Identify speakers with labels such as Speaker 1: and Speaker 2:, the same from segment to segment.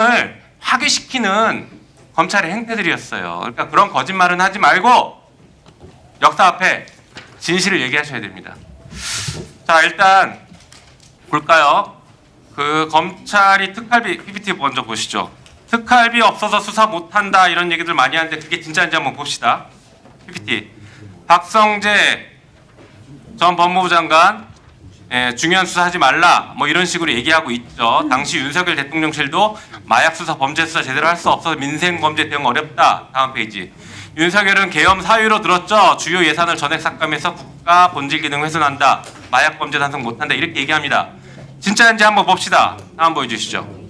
Speaker 1: 을 파괴시키는 검찰의 행태들이었어요. 그러니까 그런 거짓말은 하지 말고 역사 앞에 진실을 얘기하셔야 됩니다. 자, 일단 볼까요? 그 검찰이 특활비 PPT 먼저 보시죠. 특활비 없어서 수사 못한다 이런 얘기들 많이 하는데 그게 진짜인지 한번 봅시다. PPT. 박성재 전 법무부 장관 중요한 수사하지 말라 뭐 이런 식으로 얘기하고 있죠. 당시 윤석열 대통령실도 마약 수사 범죄 수사 제대로 할 수 없어서 민생 범죄 대응 어렵다. 다음 페이지. 윤석열은 계엄 사유로 들었죠. 주요 예산을 전액 삭감해서 국가 본질 기능 훼손한다. 마약 범죄 단속 못한다. 이렇게 얘기합니다. 진짜인지 한번 봅시다. 다음 보여주시죠.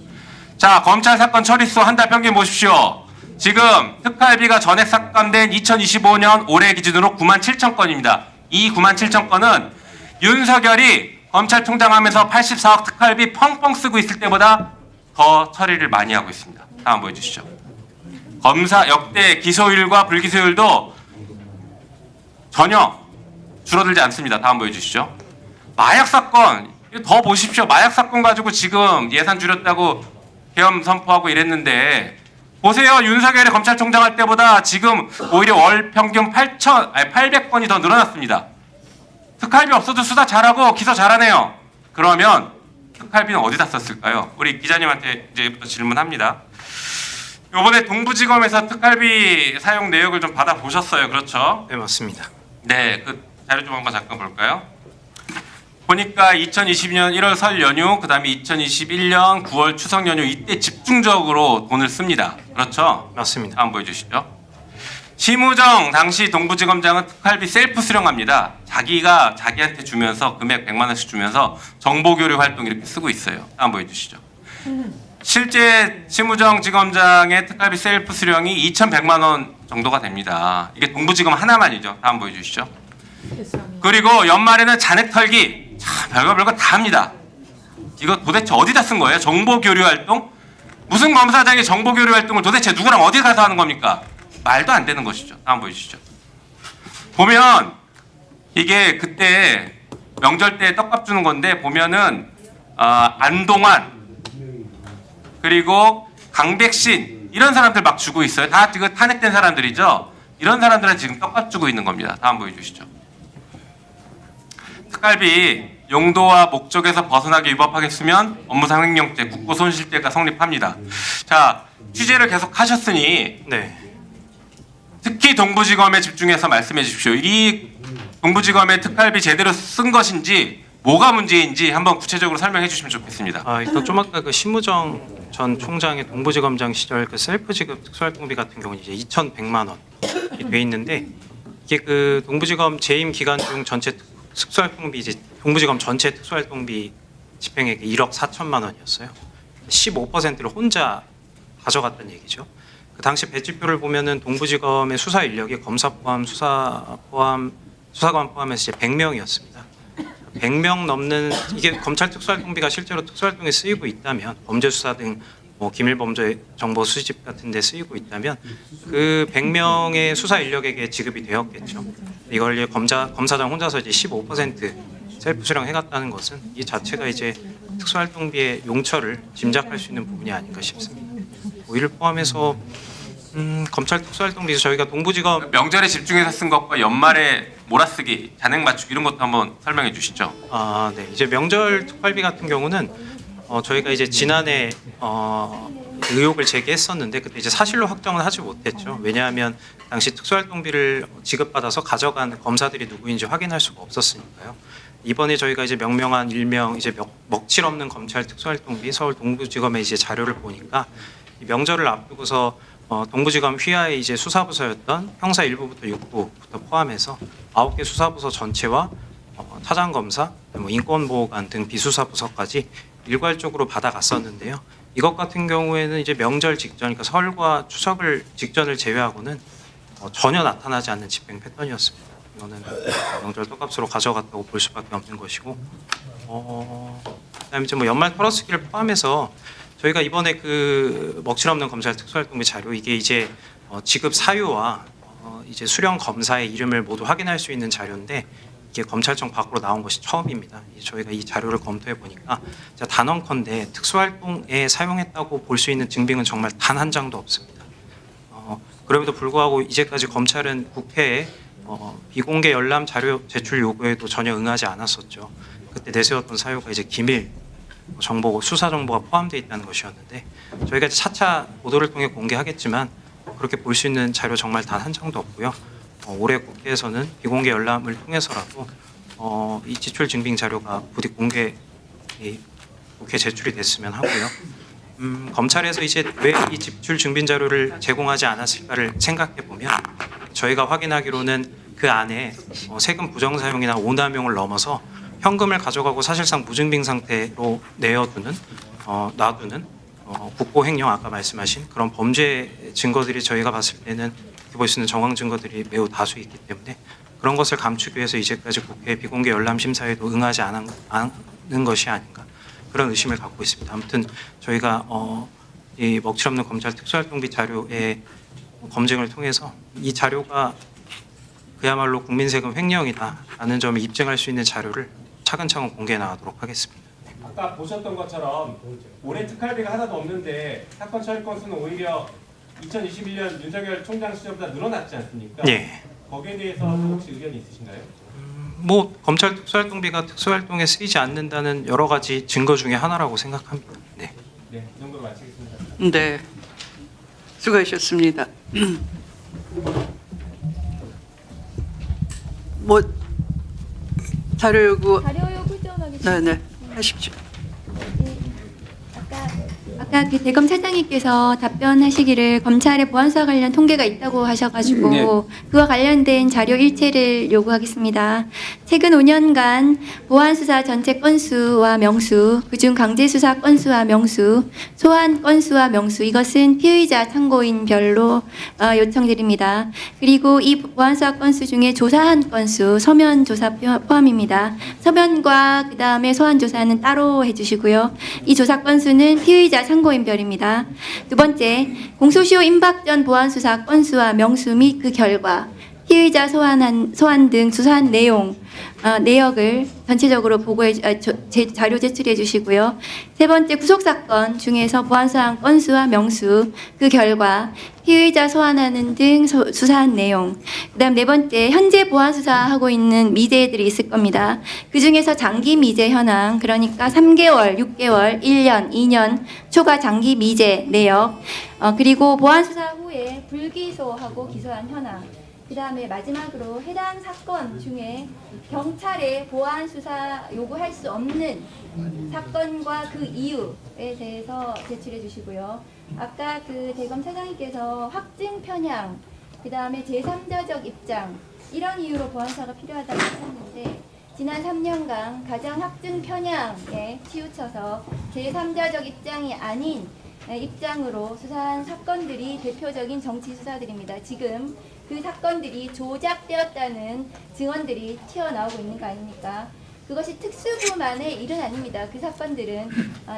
Speaker 1: 자, 검찰 사건 처리수 한 달 평균 보십시오. 지금 특활비가 전액 삭감된 2025년 올해 기준으로 97,000건입니다. 이 97,000건은 윤석열이 검찰총장 하면서 84억 특활비 펑펑 쓰고 있을 때보다 더 처리를 많이 하고 있습니다. 다음 보여주시죠. 검사 역대 기소율과 불기소율도 전혀 줄어들지 않습니다. 다음 보여주시죠. 마약 사건 더 보십시오. 마약 사건 가지고 지금 예산 줄였다고 계엄 선포하고 이랬는데 보세요. 윤석열이 검찰총장 할 때보다 지금 오히려 월 평균 800건이 더 늘어났습니다. 특활비 없어도 수사 잘하고 기소 잘하네요. 그러면 특활비는 어디다 썼을까요? 우리 기자님한테 이제부터 질문합니다. 이번에 동부지검에서 특활비 사용 내역을 좀 받아보셨어요. 그렇죠?
Speaker 2: 네, 맞습니다.
Speaker 1: 네, 그 자료 좀 한번 잠깐 볼까요? 보니까 2022년 1월 설 연휴, 그 다음에 2021년 9월 추석 연휴 이때 집중적으로 돈을 씁니다. 그렇죠?
Speaker 2: 맞습니다.
Speaker 1: 다음 보여주시죠. 심우정 당시 동부지검장은 특활비 셀프 수령합니다. 자기가 자기한테 주면서 금액 100만 원씩 주면서 정보교류 활동 이렇게 쓰고 있어요. 다음 보여주시죠. 실제 심우정 지검장의 특활비 셀프 수령이 2,100만 원 정도가 됩니다. 이게 동부지검 하나만이죠. 다음 보여주시죠. 그리고 연말에는 잔액 털기. 참 별거 다 합니다. 이거 도대체 어디다 쓴 거예요? 정보교류 활동? 무슨 검사장이 정보교류 활동을 도대체 누구랑 어디 가서 하는 겁니까? 말도 안 되는 것이죠. 다음 보여주시죠. 보면 이게 그때 명절 때 떡밥 주는 건데 보면은 안동환 그리고 강백신 이런 사람들 막 주고 있어요. 다 지금 탄핵된 사람들이죠. 이런 사람들은 지금 떡밥 주고 있는 겁니다. 다음 보여주시죠. 특활비 용도와 목적에서 벗어나게 위법하겠으면 업무상횡령죄, 국고손실죄가 성립합니다. 자, 취재를 계속 하셨으니
Speaker 2: 네.
Speaker 1: 특히 동부지검에 집중해서 말씀해 주십시오. 이 동부지검의 특활비 제대로 쓴 것인지 뭐가 문제인지 한번 구체적으로 설명해 주시면 좋겠습니다.
Speaker 2: 일단 좀 아까 그 심우정 전 총장의 동부지검장 시절 그 셀프 지급 특수활동비 같은 경우는 이제 2,100만 원이 돼 있는데 이게 그 동부지검 재임 기간 중 전체 특수활동비 이제 동부지검 전체 특수활동비 집행액이 1억 4천만 원이었어요. 15%를 혼자 가져갔다는 얘기죠. 그 당시 배치표를 보면은 동부지검의 수사 인력이 검사 포함, 수사관 포함해서 이제 100명이었습니다. 100명 넘는 이게 검찰 특수활동비가 실제로 특수활동에 쓰이고 있다면 범죄 수사 등 뭐 기밀 범죄 정보 수집 같은 데 쓰이고 있다면 그 100명의 수사 인력에게 지급이 되었겠죠. 이걸 이제 검사장 혼자서 이제 15% 셀프 수령 해갔다는 것은 이 자체가 이제 특수활동비의 용처를 짐작할 수 있는 부분이 아닌가 싶습니다. 이를 포함해서 검찰 특수활동비 저희가 동부지검
Speaker 1: 명절에 집중해서 쓴 것과 연말에 몰아쓰기, 잔액 맞추기 이런 것도 한번 설명해 주시죠.
Speaker 2: 네. 이제 명절 특활비 같은 경우는 저희가 이제 지난해 의혹을 제기했었는데 그때 이제 사실로 확정은 하지 못했죠. 왜냐하면 당시 특수활동비를 지급받아서 가져간 검사들이 누구인지 확인할 수가 없었으니까요. 이번에 저희가 이제 명명한 일명 이제 먹칠 없는 검찰 특수활동비 서울 동부지검의 이제 자료를 보니까 이 명절을 앞두고서 동부지검 휘하의 이제 수사부서였던 형사 1부부터 6부부터 포함해서 9개 수사부서 전체와 차장검사, 뭐 인권보호관 등 비수사부서까지 일괄적으로 받아갔었는데요. 이것 같은 경우에는 이제 명절 직전, 그러니까 설과 추석을 직전을 제외하고는 전혀 나타나지 않는 집행 패턴이었습니다. 이거는 명절 떡값으로 가져갔다고 볼 수밖에 없는 것이고, 그다음에 이제 뭐 연말 털어쓰기를 포함해서 저희가 이번에 그 먹칠 없는 검찰 특수활동비 자료 이게 이제 지급 사유와 이제 수령 검사의 이름을 모두 확인할 수 있는 자료인데 이게 검찰청 밖으로 나온 것이 처음입니다. 저희가 이 자료를 검토해 보니까 단언컨대 특수활동에 사용했다고 볼 수 있는 증빙은 정말 단 한 장도 없습니다. 그럼에도 불구하고 이제까지 검찰은 국회에 비공개 열람 자료 제출 요구에도 전혀 응하지 않았었죠. 그때 내세웠던 사유가 이제 기밀 정보, 수사 정보가 포함되어 있다는 것이었는데 저희가 차차 보도를 통해 공개하겠지만 그렇게 볼 수 있는 자료 정말 단 한 장도 없고요. 올해 국회에서는 비공개 열람을 통해서라도 이 지출 증빙 자료가 부디 국회 제출이 됐으면 하고요. 검찰에서 이제 왜 이 지출 증빙 자료를 제공하지 않았을까를 생각해 보면 저희가 확인하기로는 그 안에 세금 부정 사용이나 오남용을 넘어서 현금을 가져가고 사실상 무증빙 상태로 놔두는 국고 횡령 아까 말씀하신 그런 범죄 증거들이 저희가 봤을 때는 볼 수 있는 정황 증거들이 매우 다수 있기 때문에 그런 것을 감추기 위해서 이제까지 국회 비공개 열람 심사에도 응하지 않은 것이 아닌가 그런 의심을 갖고 있습니다. 아무튼 저희가 이 먹칠 없는 검찰 특수활동비 자료의 검증을 통해서 이 자료가 그야말로 국민 세금 횡령이다라는 점을 입증할 수 있는 자료를 차근차근 공개해 나가도록 하겠습니다.
Speaker 1: 아까 보셨던 것처럼 올해 특활비가 하나도 없는데 사건 처리 건수는 오히려 2021년 윤석열 총장 시절보다 늘어났지 않습니까?
Speaker 2: 예.
Speaker 1: 거기에 대해서 혹시 의견이 있으신가요?
Speaker 2: 뭐 검찰 특수활동비가 특수활동에 쓰이지 않는다는 여러 가지 증거 중에 하나라고 생각합니다. 네.
Speaker 1: 네, 이 정도로 마치겠습니다.
Speaker 3: 네, 수고하셨습니다. 뭐 자료 요구
Speaker 4: 자료 요구 좀 하겠습니다.
Speaker 3: 네네 하십시오.
Speaker 4: 아까 그 대검 차장님께서 답변하시기를 검찰의 보안수사 관련 통계가 있다고 하셔가지고
Speaker 3: 네.
Speaker 4: 그와 관련된 자료 일체를 요구하겠습니다. 최근 5년간 보안수사 전체 건수와 명수, 그중 강제수사 건수와 명수, 소환 건수와 명수 이것은 피의자 참고인별로 요청드립니다. 그리고 이 보안수사 건수 중에 조사한 건수, 서면 조사 포함입니다. 서면과 그 다음에 소환 조사는 따로 해주시고요. 이 조사 건수는 피의자 참고인별입니다. 두 번째, 공소시효 임박 전 보안수사 건수와 명수 및 그 결과, 피의자 소환 등 조사한 내역을 전체적으로 자료 제출해 주시고요. 세 번째, 구속사건 중에서 보안수사한 건수와 명수, 그 결과, 피의자 소환하는 등 수사한 내용. 그다음 네 번째, 현재 보안수사하고 있는 미제들이 있을 겁니다. 그 중에서 장기 미제 현황, 그러니까 3개월, 6개월, 1년, 2년 초과 장기 미제 내역, 그리고 보안수사 후에 불기소하고 기소한 현황. 그 다음에 마지막으로 해당 사건 중에 경찰에 보안 수사 요구할 수 없는 사건과 그 이유에 대해서 제출해 주시고요. 아까 그 대검 차장님께서 확증 편향, 그 다음에 제3자적 입장 이런 이유로 보안 수사가 필요하다고 하셨는데 지난 3년간 가장 확증 편향에 치우쳐서 제3자적 입장이 아닌 입장으로 수사한 사건들이 대표적인 정치 수사들입니다. 지금 그 사건들이 조작되었다는 증언들이 튀어나오고 있는 거 아닙니까? 그것이 특수부만의 일은 아닙니다. 그 사건들은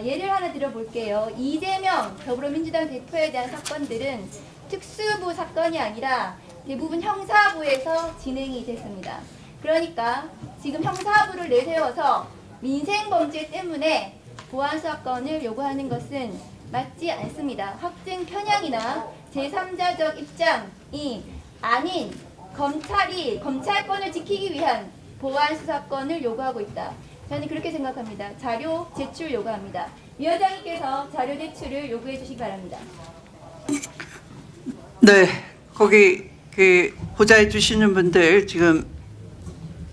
Speaker 4: 예를 하나 들어볼게요. 이재명 더불어민주당 대표에 대한 사건들은 특수부 사건이 아니라 대부분 형사부에서 진행이 됐습니다. 그러니까 지금 형사부를 내세워서 민생범죄 때문에 보안수사권을 요구하는 것은 맞지 않습니다. 확증 편향이나 제3자적 입장이 아닌 검찰이 검찰권을 지키기 위한 보안수사권을 요구하고 있다. 저는 그렇게 생각합니다. 자료 제출 요구합니다. 위원장님께서 자료 제출을 요구해 주시기 바랍니다.
Speaker 3: 네, 거기 그 보좌해 주시는 분들 지금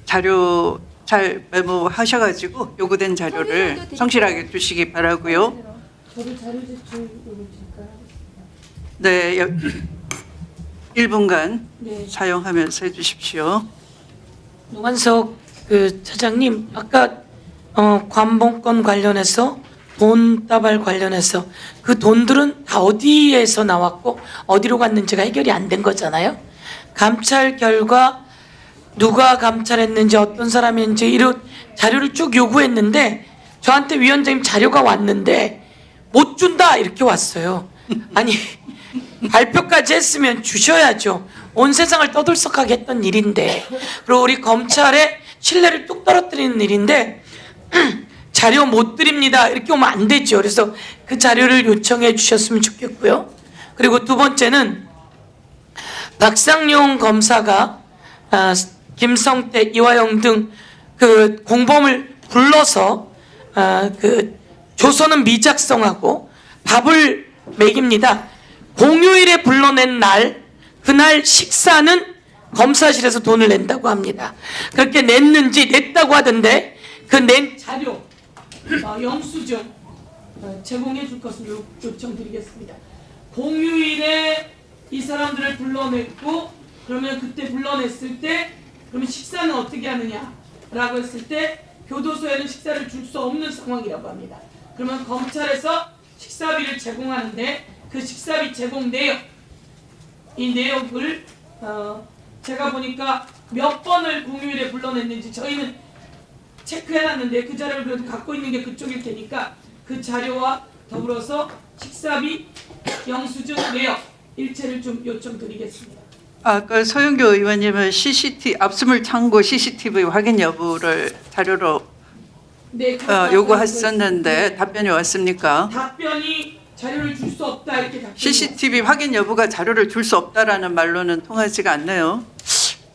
Speaker 3: 자료 잘 메모하셔가지고 요구된 자료를 성실하게 주시기 바라고요.
Speaker 5: 저도 자료 제출 요구 드릴까요?
Speaker 3: 네, 1분간
Speaker 5: 네.
Speaker 3: 사용하면서 해주십시오.
Speaker 5: 노관석 그 차장님 아까 관봉권 관련해서 돈 다발 관련해서 그 돈들은 다 어디에서 나왔고 어디로 갔는지가 해결이 안 된 거잖아요. 감찰 결과 누가 감찰했는지 어떤 사람인지 이런 자료를 쭉 요구했는데 저한테 위원장님 자료가 왔는데 못 준다 이렇게 왔어요. 아니 발표까지 했으면 주셔야죠. 온 세상을 떠들썩하게 했던 일인데. 그리고 우리 검찰의 신뢰를 뚝 떨어뜨리는 일인데 자료 못 드립니다 이렇게 오면 안 되죠. 그래서 그 자료를 요청해 주셨으면 좋겠고요. 그리고 두 번째는 박상용 검사가 김성태, 이화영 등 그 공범을 불러서 그 조서는 미작성하고 밥을 먹입니다. 공휴일에 불러낸 날 그날 식사는 검사실에서 돈을 낸다고 합니다. 그렇게 냈다고 하던데 그 낸 자료 영수증 제공해 줄 것을 요청드리겠습니다. 공휴일에 이 사람들을 불러냈고 그러면 그때 불러냈을 때 그러면 식사는 어떻게 하느냐라고 했을 때 교도소에는 식사를 줄 수 없는 상황이라고 합니다. 그러면 검찰에서 식사비를 제공하는데 그 식사비 제공 내역 이 내역을 제가 보니까 몇 번을 공휴일에 불러냈는지 저희는 체크해놨는데 그 자료를 그래도 갖고 있는 게 그쪽일 테니까 그 자료와 더불어서 식사비 영수증 내역 일체를 좀 요청드리겠습니다.
Speaker 3: 아까 서영교 의원님은 CCTV 압수물 창고 CCTV 확인 여부를 자료로
Speaker 5: 네,
Speaker 3: 요구했었는데 답변이 왔습니까?
Speaker 5: 답변이 자료를 줄 수 없다 이렇게 답변이
Speaker 3: CCTV 확인 여부가 자료를 줄 수 없다라는 말로는 통하지가 않네요.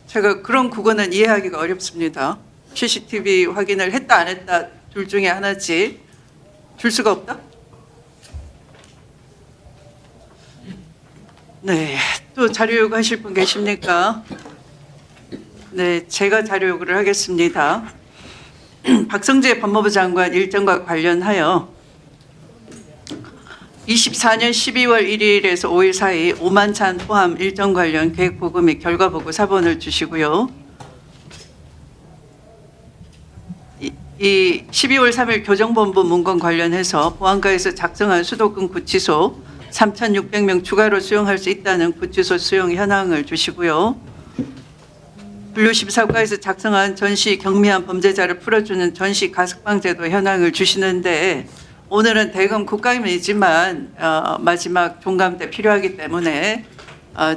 Speaker 3: 제가 그런 구건은 이해하기가 어렵습니다. CCTV 확인을 했다 안 했다 둘 중에 하나지 줄 수가 없다? 네, 또 자료 요구하실 분 계십니까? 네, 제가 자료 요구를 하겠습니다. 박성재 법무부 장관 일정과 관련하여 24년 12월 1일에서 5일 사이 5만 찬 포함 일정 관련 계획 보고 및 결과 보고 사본을 주시고요. 이 12월 3일 교정본부 문건 관련해서 보안과에서 작성한 수도권 구치소 3,600명 추가로 수용할 수 있다는 구치소 수용 현황을 주시고요. 분류심사과에서 작성한 전시 경미한 범죄자를 풀어주는 전시 가석방 제도 현황을 주시는데 오늘은 대검 국감이지만 마지막 종감 때 필요하기 때문에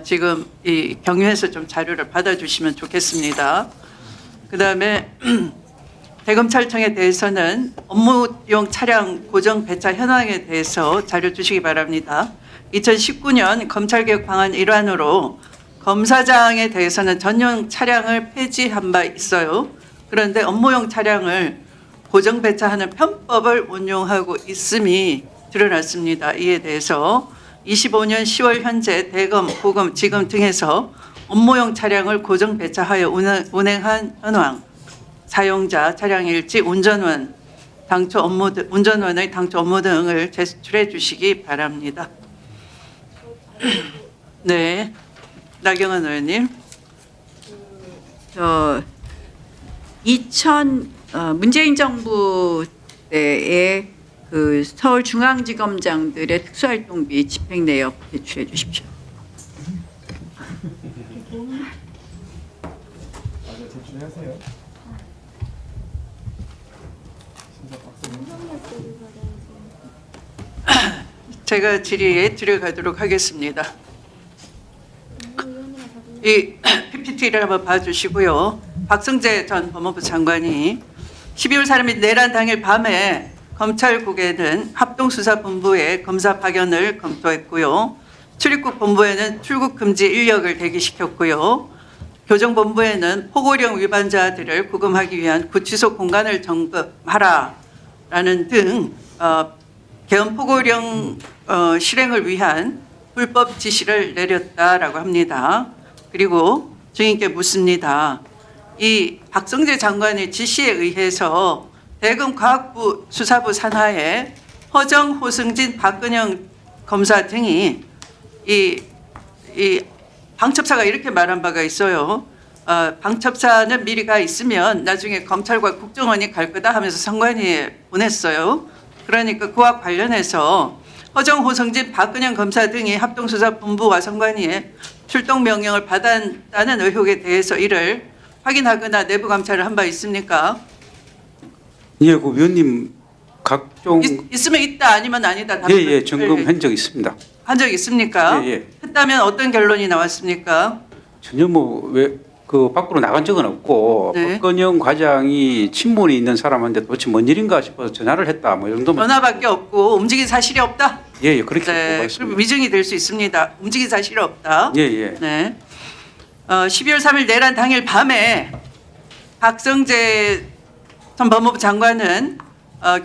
Speaker 3: 지금 이 경유해서 좀 자료를 받아주시면 좋겠습니다. 그다음에 대검찰청에 대해서는 업무용 차량 고정 배차 현황에 대해서 자료 주시기 바랍니다. 2019년 검찰개혁 방안 일환으로 검사장에 대해서는 전용 차량을 폐지한 바 있어요. 그런데 업무용 차량을 고정 배차하는 편법을 운용하고 있음이 드러났습니다. 이에 대해서 25년 10월 현재 대검, 고검, 지검 등에서 업무용 차량을 고정 배차하여 운행한 현황, 사용자, 차량 일지, 운전원, 당초 업무 등, 운전원의 당초 업무 등을 제출해 주시기 바랍니다. 네, 나경원 의원님.
Speaker 6: 문재인 정부 때의 그 서울중앙지검장들의 특수활동비 집행 내역 제출해 주십시오.
Speaker 3: 제가 질의에 들어가도록 하겠습니다. 이 PPT를 한번 봐주시고요. 박성재 전 법무부 장관이 12월 3일 내란 당일 밤에 검찰국에는 합동수사본부에 검사 파견을 검토했고요. 출입국 본부에는 출국 금지 인력을 대기시켰고요. 교정본부에는 포고령 위반자들을 구금하기 위한 구치소 공간을 점검하라라는 등 개헌 포고령 실행을 위한 불법 지시를 내렸다라고 합니다. 그리고 증인께 묻습니다. 이 박성재 장관의 지시에 의해서 대검 과학부 수사부 산하에 허정, 호승진, 박근영 검사 등이 이 방첩사가 이렇게 말한 바가 있어요. 방첩사는 미리 가 있으면 나중에 검찰과 국정원이 갈 거다 하면서 선관위에 보냈어요. 그러니까 그와 관련해서 허정, 호성진, 박근영 검사 등이 합동수사본부와 선관위에 출동 명령을 받았다는 의혹에 대해서 이를 확인하거나 내부 감찰을 한 바 있습니까?
Speaker 7: 예, 그 위원님 각종
Speaker 3: 있으면 있다 아니면 아니다.
Speaker 7: 예, 점검한 적 있습니다.
Speaker 3: 한 적 있습니까?
Speaker 7: 예.
Speaker 3: 했다면 어떤 결론이 나왔습니까?
Speaker 7: 전혀 뭐 왜 그 밖으로 나간 적은 없고
Speaker 3: 네.
Speaker 7: 박건영 과장이 친문이 있는 사람한테 도대체 뭔 일인가 싶어서 전화를 했다 뭐 이 정도면
Speaker 3: 전화밖에 없고 움직인 사실이 없다.
Speaker 7: 예, 그렇게
Speaker 3: 네, 그럼
Speaker 7: 보겠습니다.
Speaker 3: 위증이 될 수 있습니다. 움직인 사실이 없다.
Speaker 7: 예, 예.
Speaker 3: 네. 12월 3일 내란 당일 밤에 박성재 전 법무부 장관은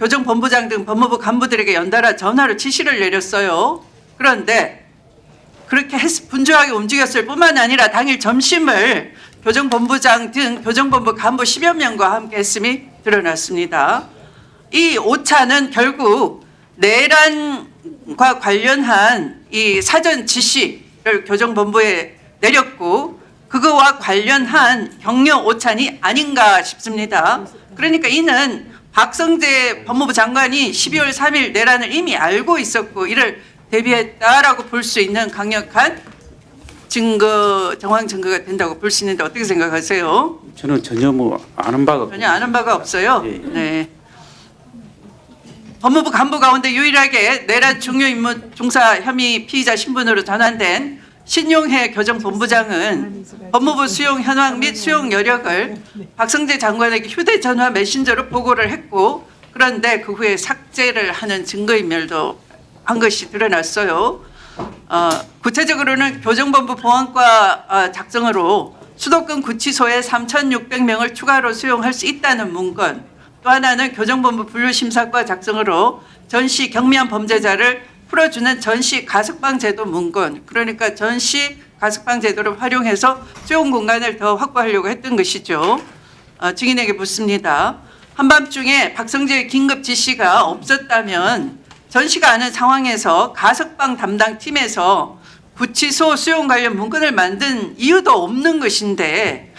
Speaker 3: 교정본부장 등 법무부 간부들에게 연달아 전화로 지시를 내렸어요. 그런데 그렇게 분주하게 움직였을 뿐만 아니라 당일 점심을 교정본부장 등 교정본부 간부 10여 명과 함께 했음이 드러났습니다. 이 오차는 결국 내란과 관련한 이 사전 지시를 교정본부에 내렸고 그거와 관련한 격려 오찬이 아닌가 싶습니다. 그러니까 이는 박성재 법무부 장관이 12월 3일 내란을 이미 알고 있었고 이를 대비했다라고 볼 수 있는 강력한 증거, 정황 증거가 된다고 볼 수 있는데 어떻게 생각하세요?
Speaker 7: 저는 전혀 뭐 아는 바가
Speaker 3: 전혀 아는 바가 없어요.
Speaker 7: 예.
Speaker 3: 네. 법무부 간부 가운데 유일하게 내란 중요 임무 종사 혐의 피의자 신분으로 전환된 신용해 교정본부장은 법무부 수용 현황 및 수용 여력을 박성재 장관에게 휴대전화 메신저로 보고를 했고 그런데 그 후에 삭제를 하는 증거인멸도 한 것이 드러났어요. 구체적으로는 교정본부 보안과 작성으로 수도권 구치소에 3,600명을 추가로 수용할 수 있다는 문건, 또 하나는 교정본부 분류심사과 작성으로 전시 경미한 범죄자를 풀어주는 전시 가석방 제도 문건, 그러니까 전시 가석방 제도를 활용해서 수용 공간을 더 확보하려고 했던 것이죠. 증인에게 묻습니다. 한밤중에 박성재의 긴급 지시가 없었다면 전시가 아는 상황에서 가석방 담당 팀에서 구치소 수용 관련 문건을 만든 이유도 없는 것인데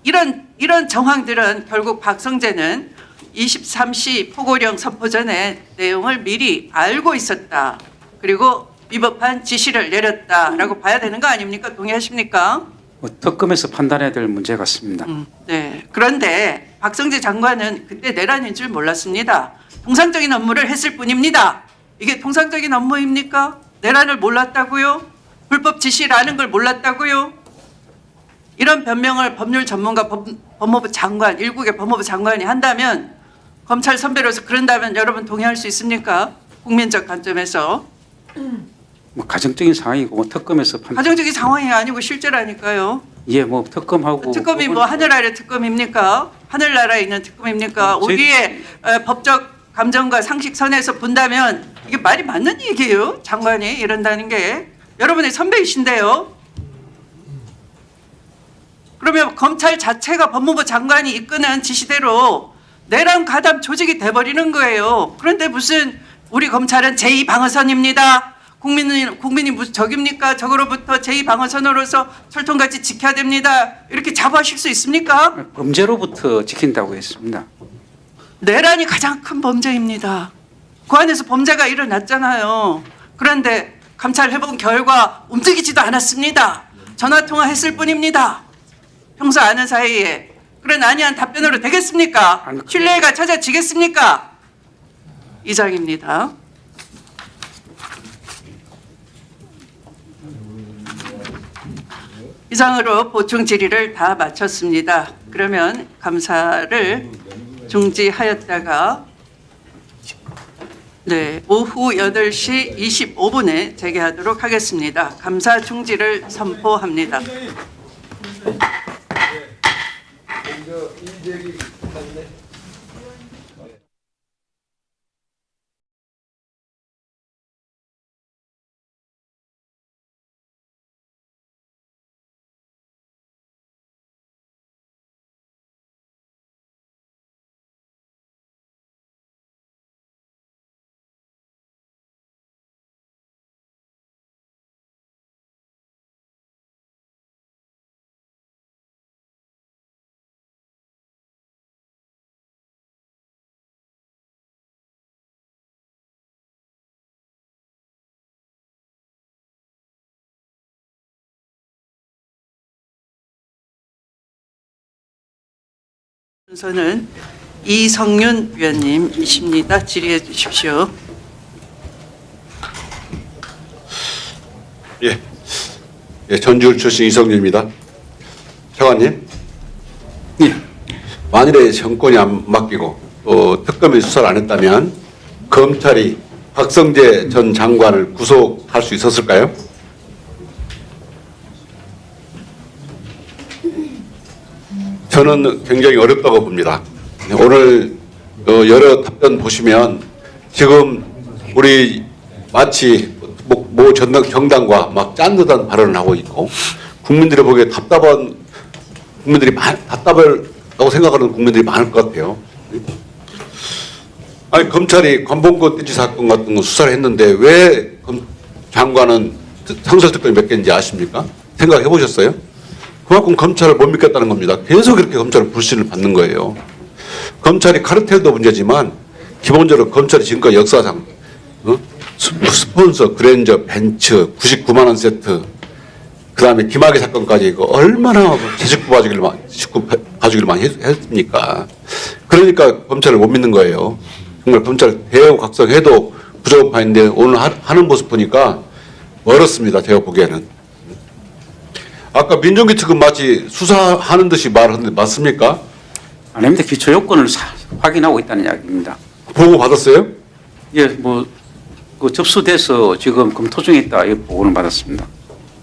Speaker 3: 이런 정황들은 결국 박성재는 23시 포고령 선포 전에 내용을 미리 알고 있었다. 그리고 위법한 지시를 내렸다라고 봐야 되는 거 아닙니까? 동의하십니까?
Speaker 7: 뭐 특검에서 판단해야 될 문제 같습니다.
Speaker 3: 네. 그런데 박성재 장관은 그때 내란인 줄 몰랐습니다. 통상적인 업무를 했을 뿐입니다. 이게 통상적인 업무입니까? 내란을 몰랐다고요? 불법 지시라는 걸 몰랐다고요? 이런 변명을 법률 전문가 법무부 장관, 일국의 법무부 장관이 한다면 검찰 선배로서 그런다면 여러분 동의할 수 있습니까? 국민적 관점에서.
Speaker 7: 뭐 가정적인 상황이고 뭐 특검에서
Speaker 3: 가정적인 상황이 아니고 실제라니까요.
Speaker 7: 예, 뭐 특검하고
Speaker 3: 특검이 뭐 하늘 아래 특검입니까? 하늘나라에 있는 특검입니까? 우리의 법적 감정과 상식 선에서 본다면 이게 말이 맞는 얘기예요. 장관이 이런다는 게. 여러분의 선배이신데요. 그러면 검찰 자체가 법무부 장관이 이끄는 지시대로 내란 가담 조직이 돼버리는 거예요. 그런데 무슨 우리 검찰은 제2방어선입니다. 국민이 무슨 적입니까? 적으로부터 제2방어선으로서 철통같이 지켜야 됩니다. 이렇게 자부하실 수 있습니까?
Speaker 7: 범죄로부터 지킨다고 했습니다.
Speaker 3: 내란이 가장 큰 범죄입니다. 그 안에서 범죄가 일어났잖아요. 그런데 감찰해본 결과 움직이지도 않았습니다. 전화통화했을 뿐입니다. 평소 아는 사이에. 그런 아니한 답변으로 되겠습니까? 신뢰가 찾아지겠습니까? 이상입니다. 이상으로 보충 질의를 다 마쳤습니다. 그러면 감사를 중지하였다가 오후 8시 25분에 재개하도록 하겠습니다. 감사 중지를 선포합니다. 순서는 이성윤 위원님이십니다. 질의해 주십시오.
Speaker 8: 예, 전주울 출신 이성윤입니다. 차관님,
Speaker 7: 예.
Speaker 8: 만일에 정권이 안 맡기고 또 특검이 수사를 안 했다면 검찰이 박성재 전 장관을 구속할 수 있었을까요? 저는 굉장히 어렵다고 봅니다. 오늘 여러 답변 보시면 지금 우리 마치 모 정당과 막 짠 듯한 발언을 하고 있고 국민들이 보기에 답답하다고 생각하는 국민들이 많을 것 같아요. 아니 검찰이 관봉권 떼지 사건 같은 거 수사를 했는데 왜 장관은 상설특검이 몇 개인지 아십니까? 생각해 보셨어요? 그만큼 검찰을 못 믿겠다는 겁니다. 계속 이렇게 검찰은 불신을 받는 거예요. 검찰이 카르텔도 문제지만 기본적으로 검찰이 지금까지 역사상 스폰서, 그랜저, 벤츠, 99만 원 세트, 그다음에 김학의 사건까지 이거 얼마나 제식구 봐주기를 많이 했습니까? 그러니까 검찰을 못 믿는 거예요. 정말 검찰 대우 각성해도 부족한데 오늘 하는 모습 보니까 멀었습니다. 제가 보기에는. 아까 민정기 특검 마치 수사하는 듯이 말하는데 맞습니까?
Speaker 7: 아닙니다. 기초 요건을 확인하고 있다는 이야기입니다.
Speaker 8: 보고 받았어요?
Speaker 7: 예, 그 접수돼서 지금 검토 중에 있다 이 보고를 받았습니다.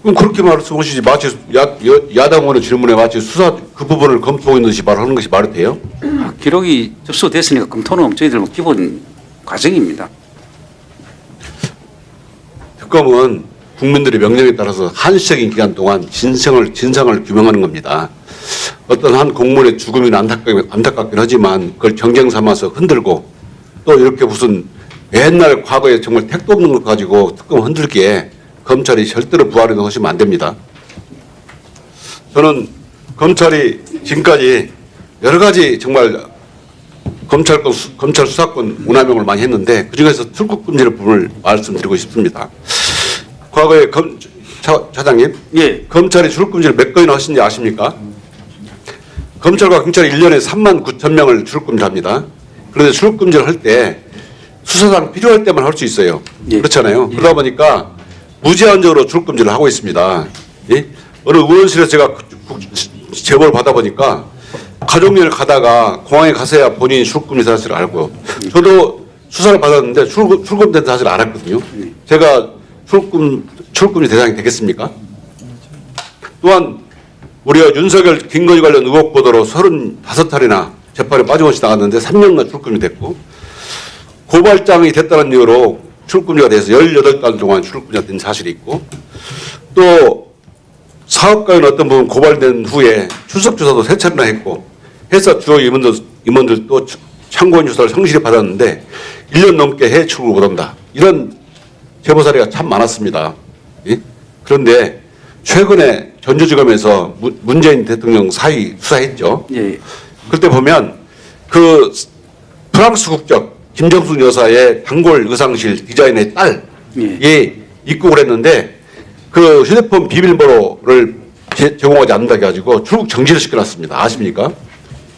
Speaker 8: 그럼 그렇게 말씀하시지 마치 야당원의 질문에 마치 수사 그 부분을 검토하고 있는 듯이 말하는 것이 말이 돼요?
Speaker 7: 기록이 접수됐으니까 검토는 저희들 기본 과정입니다.
Speaker 8: 특검은 국민들의 명령에 따라서 한시적인 기간 동안 진상을 규명하는 겁니다. 어떤 한 공무원의 죽음이 안타깝긴 하지만 그걸 경쟁 삼아서 흔들고 또 이렇게 무슨 맨날 과거에 정말 택도 없는 걸 가지고 특검 흔들기에 검찰이 절대로 부활해 놓으시면 안 됩니다. 저는 검찰이 지금까지 여러 가지 정말 검찰 수사권 운함용을 많이 했는데 그중에서 출국금지를 부분을 말씀드리고 싶습니다. 과거에 차장님,
Speaker 7: 예.
Speaker 8: 검찰이 출국금지를 몇 건이나 하신지 아십니까? 검찰과 경찰이 1년에 3만 9천 명을 출국금지합니다. 그런데 출국금지를 할 때 수사상 필요할 때만 할 수 있어요.
Speaker 7: 예.
Speaker 8: 그렇잖아요. 그러다 보니까 무제한적으로 출국금지를 하고 있습니다. 예? 어느 의원실에서 제가 제보를 받아보니까 가족여행을 가다가 공항에 가서야 본인이 출국금지 사실을 알고요. 저도 수사를 받았는데 출국된 사실을 알았거든요. 제가 출국금지 대상이 되겠습니까? 또한 우리가 윤석열, 김건희 관련 의혹 보도로 35차례나 재판에 빠짐없이 나갔는데 3년간 출국금지 됐고 고발장이 됐다는 이유로 출국금지가 돼서 18달 동안 출국금지가 된 사실이 있고 또 사업가인 어떤 부분 고발된 후에 출석조사도 3차례나 했고 회사 주요 임원들도 참고인 조사를 성실히 받았는데 1년 넘게 해외 출국을 못한다. 이런 제보 사례가 참 많았습니다. 예? 그런데 최근에 전주지검에서 문재인 대통령 사의 수사했죠.
Speaker 7: 예.
Speaker 8: 그때 보면 그 프랑스 국적 김정숙 여사의 단골 의상실 디자인의 딸이 입국을 했는데 그 휴대폰 비밀번호를 제공하지 않는다 해가지고 출국 정지를 시켜놨습니다. 아십니까?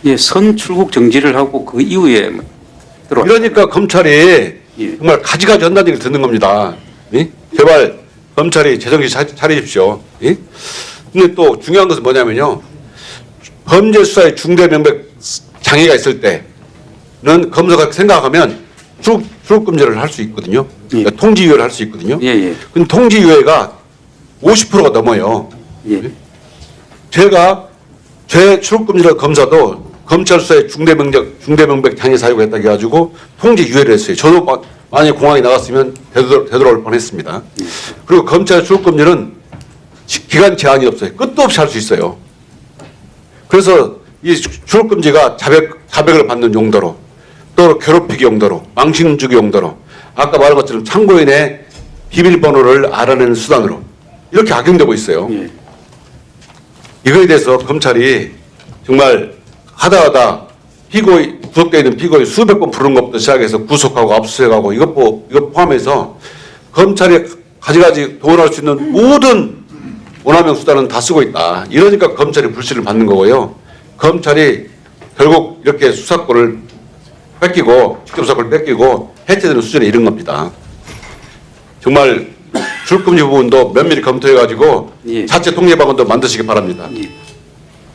Speaker 7: 예, 선 출국 정지를 하고 그 이후에 들어왔.
Speaker 8: 이러니까 검찰이
Speaker 7: 예.
Speaker 8: 정말 가지가지 한다는 얘기를 듣는 겁니다. 예? 제발 검찰이 제정신 차리십시오. 예? 근데 또 중요한 것은 뭐냐면요. 범죄 수사에 중대 명백 장애가 있을 때는 검사가 생각하면 출국금지를 할 수 있거든요.
Speaker 7: 예.
Speaker 8: 그러니까 통지유예를 할 수 있거든요.
Speaker 7: 예, 예.
Speaker 8: 근데 통지유예가 50%가 넘어요.
Speaker 7: 예.
Speaker 8: 제가 제 출국금지를 검사도 검찰 수사에 중대명백 장애 사유가 있다고 해가지고 통지유예를 했어요. 저도 만약에 공항에 나갔으면 되돌아올 뻔했습니다. 그리고 검찰 출국금지는 기간 제한이 없어요. 끝도 없이 할 수 있어요. 그래서 이 출국금지가 자백을 받는 용도로 또 괴롭히기 용도로 망신 주기 용도로 아까 말한 것처럼 참고인의 비밀번호를 알아내는 수단으로 이렇게 악용되고 있어요.
Speaker 7: 예.
Speaker 8: 이거에 대해서 검찰이 정말 하다 구속되어 있는 피고인 수백 번 부르는 것부터 시작해서 구속하고 압수수색하고 이것 포함해서 검찰이 가지가지 동원할 수 있는 모든 원하명 수단은 다 쓰고 있다. 이러니까 검찰이 불신을 받는 거고요. 검찰이 결국 이렇게 수사권을 뺏기고 직접 수사권을 뺏기고 해체되는 수준에 이른 겁니다. 정말 출금지 부분도 면밀히 검토해가지고
Speaker 7: 예.
Speaker 8: 자체 통제 방안도 만드시기 바랍니다.
Speaker 7: 예.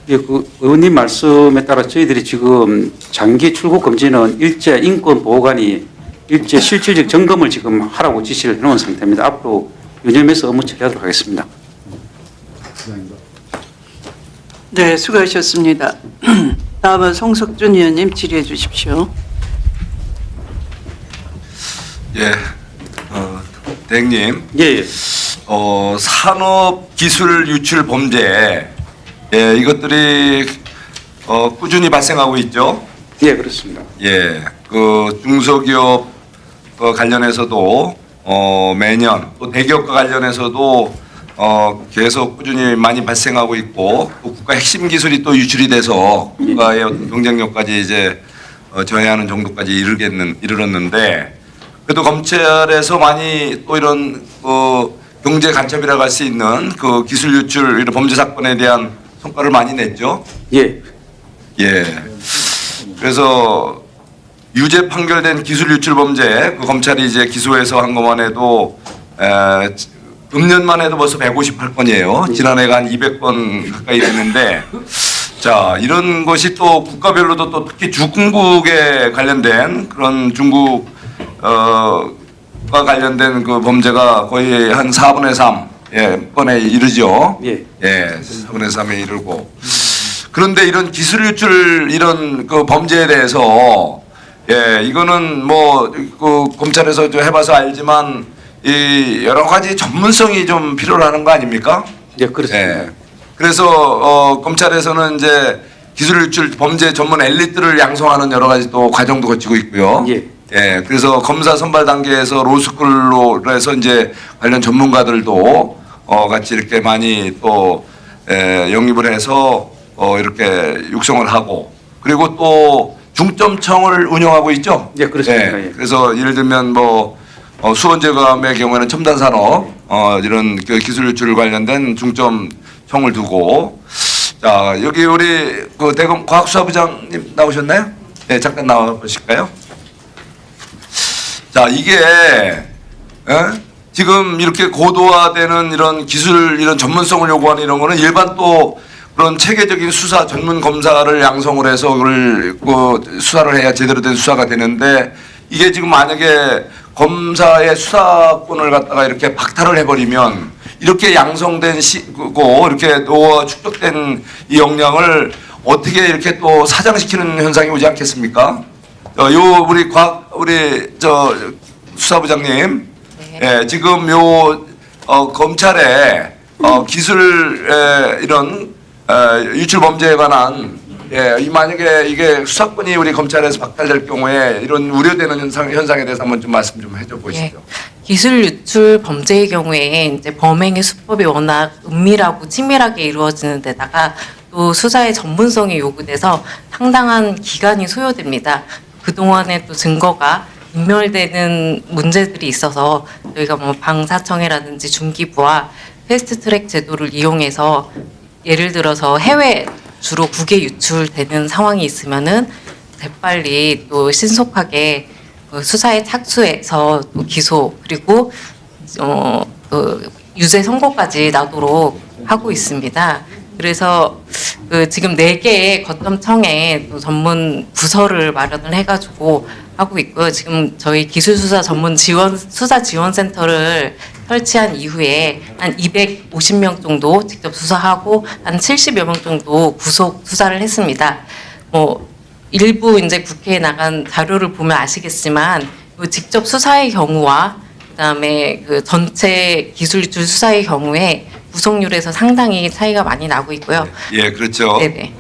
Speaker 7: 예, 그 의원님 말씀에 따라 저희들이 지금 장기 출국 금지는 일제 인권보호관이 일제 실질적 점검을 지금 하라고 지시를 해놓은 상태입니다. 앞으로 유념해서 업무 처리하도록 하겠습니다.
Speaker 3: 네, 수고하셨습니다. 다음은 송석준 의원님 질의해 주십시오.
Speaker 9: 예, 대행님,
Speaker 7: 예, 예.
Speaker 9: 산업 기술 유출 범죄, 예, 이것들이 꾸준히 발생하고 있죠.
Speaker 7: 예, 그렇습니다.
Speaker 9: 예, 그 중소기업 관련해서도 매년 또 대기업과 관련해서도 계속 꾸준히 많이 발생하고 있고 또 국가 핵심 기술이 또 유출이 돼서 국가의 어떤 경쟁력까지 이제 저해하는 정도까지 이르렀는데 그래도 검찰에서 많이 또 이런 경제 간첩이라고 할 수 있는 그 기술 유출 이런 범죄 사건에 대한 성과를 많이 냈죠.
Speaker 7: 예,
Speaker 9: 예. 그래서 유죄 판결된 기술 유출 범죄 그 검찰이 이제 기소해서 한 것만 해도 금년만 해도 벌써 158건이에요. 지난해가 한 200건 가까이 됐는데 자 이런 것이 또 국가별로도 또 특히 중국에 관련된 그런 중국과 관련된 그 범죄가 거의 한 4분의 3 건에 이르죠.
Speaker 7: 예.
Speaker 9: 예, 4분의 3에 이르고 그런데 이런 기술 유출 이런 그 범죄에 대해서 예, 이거는 뭐 그 검찰에서 좀 해봐서 알지만 이 여러 가지 전문성이 좀 필요로 거 아닙니까?
Speaker 7: 예, 그렇습니다.
Speaker 9: 예. 그래서 검찰에서는 이제 기술 유출 범죄 전문 엘리트를 양성하는 여러 가지 또 과정도 거치고 있고요.
Speaker 7: 예.
Speaker 9: 예, 그래서 검사 선발 단계에서 로스쿨로 해서 이제 관련 전문가들도 같이 이렇게 많이 또 영입을 해서 이렇게 육성을 하고 그리고 또 중점청을 운영하고 있죠.
Speaker 7: 예, 그렇습니다. 예.
Speaker 9: 그래서 예를 들면 뭐 수원제감의 경우에는 첨단 산업 이런 그 기술 유출 관련된 중점청을 두고 자 여기 우리 그 대검 과학수사부장님 나오셨나요? 네, 잠깐 나와 보실까요? 자 이게 지금 이렇게 고도화되는 이런 기술 이런 전문성을 요구하는 이런 거는 일반 또 그런 체계적인 수사 전문 검사를 양성을 해서 그걸 그 수사를 해야 제대로 된 수사가 되는데 이게 지금 만약에 검사의 수사권을 갖다가 이렇게 박탈을 해버리면 이렇게 양성된 고 이렇게 노후가 축적된 이 역량을 어떻게 이렇게 또 사장시키는 현상이 오지 않겠습니까? 요 우리 저 수사부장님, 예, 지금 요 검찰의 기술 이런 유출 범죄에 관한 이 만약에 이게 수사권이 우리 검찰에서 박탈될 경우에 이런 우려되는 현상에 대해서 한번 좀 말씀 좀 해줘 보시죠.
Speaker 10: 예. 기술 유출 범죄의 경우에 이제 범행의 수법이 워낙 은밀하고 치밀하게 이루어지는 데다가 또 수사의 전문성이 요구돼서 상당한 기간이 소요됩니다. 그동안에 또 증거가 인멸되는 문제들이 있어서 저희가 뭐 방사청이라든지 중기부와 패스트트랙 제도를 이용해서 예를 들어서 해외 주로 국외 유출되는 상황이 있으면은 재빨리 또 신속하게 수사에 착수해서 또 기소 그리고 유죄 선고까지 나도록 하고 있습니다. 그래서 지금 4개의 거점청에 또 전문 부서를 마련을 해가지고 하고 있고요. 지금 저희 기술수사 전문 수사 지원센터를 설치한 이후에 한 250명 정도 직접 수사하고 한 70여 명 정도 구속 수사를 했습니다. 뭐 일부 이제 국회에 나간 자료를 보면 아시겠지만 직접 수사의 경우와 그다음에 그 전체 기술 유출 수사의 경우에 구속률에서 상당히 차이가 많이 나고 있고요.
Speaker 9: 예, 그렇죠.
Speaker 10: 네네.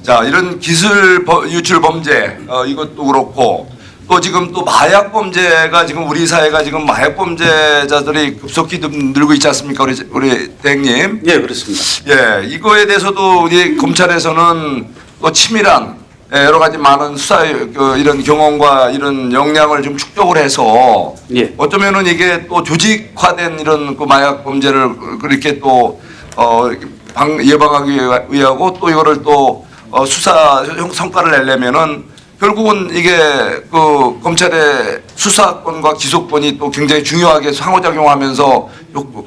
Speaker 9: 자, 이런 기술 유출 범죄 이것도 그렇고 또 지금 또 마약 범죄가 지금 우리 사회가 지금 마약 범죄자들이 급속히 늘고 있지 않습니까, 우리 대행님?
Speaker 7: 예, 그렇습니다.
Speaker 9: 예, 이거에 대해서도 우리 검찰에서는 또 치밀한 여러 가지 많은 수사 이런 경험과 이런 역량을 좀 축적을 해서
Speaker 7: 예.
Speaker 9: 어쩌면은 이게 또 조직화된 이런 그 마약 범죄를 그렇게 또 예방하기 위하고 또 이거를 또 수사 성과를 내려면은 결국은 이게 그 검찰의 수사권과 기소권이 또 굉장히 중요하게 상호작용하면서